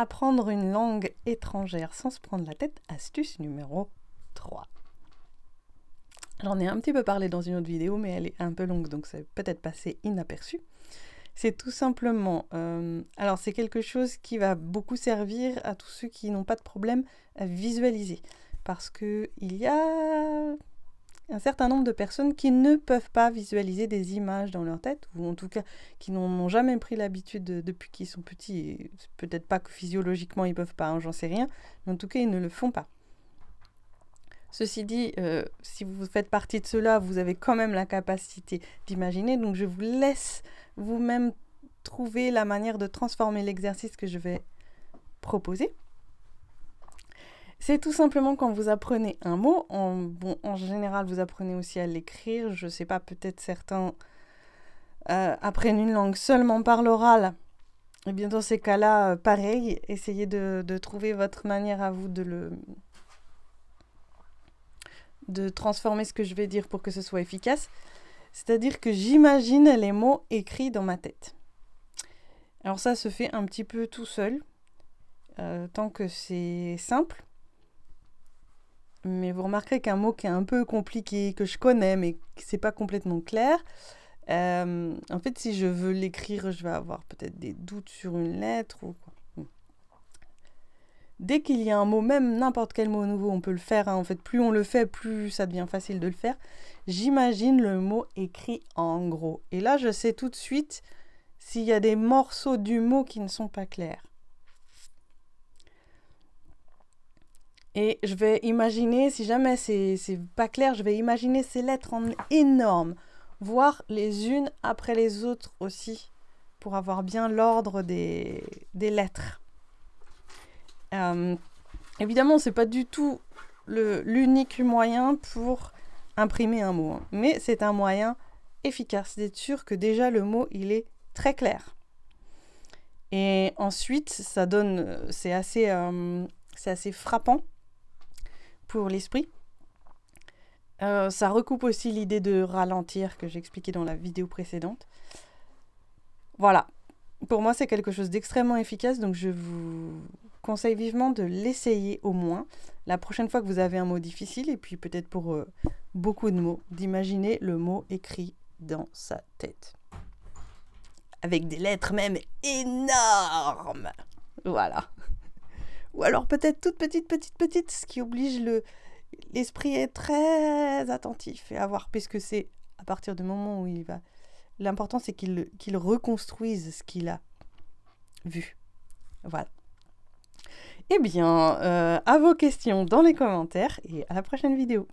Apprendre une langue étrangère sans se prendre la tête, astuce numéro 3. J'en ai un petit peu parlé dans une autre vidéo, mais elle est un peu longue, donc ça peut peut-être passer inaperçu. C'est tout simplement, alors c'est quelque chose qui va beaucoup servir à tous ceux qui n'ont pas de problème à visualiser. Parce qu'il y a un certain nombre de personnes qui ne peuvent pas visualiser des images dans leur tête, ou en tout cas qui n'en ont jamais pris l'habitude depuis qu'ils sont petits. Peut-être pas que physiologiquement ils ne peuvent pas, hein, j'en sais rien, mais en tout cas ils ne le font pas. Ceci dit, si vous faites partie de ceux-là, vous avez quand même la capacité d'imaginer, donc je vous laisse vous-même trouver la manière de transformer l'exercice que je vais proposer. C'est tout simplement quand vous apprenez un mot, en général vous apprenez aussi à l'écrire, je ne sais pas, peut-être certains apprennent une langue seulement par l'oral, et bien dans ces cas-là, pareil, essayez de trouver votre manière à vous de transformer ce que je vais dire pour que ce soit efficace. C'est-à-dire que j'imagine les mots écrits dans ma tête. Alors ça se fait un petit peu tout seul, tant que c'est simple. Mais vous remarquerez qu'un mot qui est un peu compliqué, que je connais, mais que c'est pas complètement clair, en fait, si je veux l'écrire, je vais avoir peut-être des doutes sur une lettre ou quoi. Dès qu'il y a un mot, même n'importe quel mot nouveau, on peut le faire. Hein. En fait, plus on le fait, plus ça devient facile de le faire. J'imagine le mot écrit en gros. Et là, je sais tout de suite s'il y a des morceaux du mot qui ne sont pas clairs. Et je vais imaginer, si jamais c'est pas clair, je vais imaginer ces lettres en énorme, voire les unes après les autres aussi, pour avoir bien l'ordre des lettres. Évidemment, c'est pas du tout l'unique moyen pour imprimer un mot, hein, mais c'est un moyen efficace d'être sûr que déjà le mot il est très clair. Et ensuite, ça donne, c'est assez frappant pour l'esprit. Ça recoupe aussi l'idée de ralentir que j'expliquais dans la vidéo précédente. Voilà. Pour moi, c'est quelque chose d'extrêmement efficace, donc je vous conseille vivement de l'essayer au moins la prochaine fois que vous avez un mot difficile, et puis peut-être pour beaucoup de mots, d'imaginer le mot écrit dans sa tête. Avec des lettres même énormes. Voilà. Ou alors peut-être toutes petites, ce qui oblige l'esprit est très attentif et à voir, puisque c'est à partir du moment où il va... L'important, c'est qu'il reconstruise ce qu'il a vu. Voilà. Eh bien, à vos questions dans les commentaires et à la prochaine vidéo.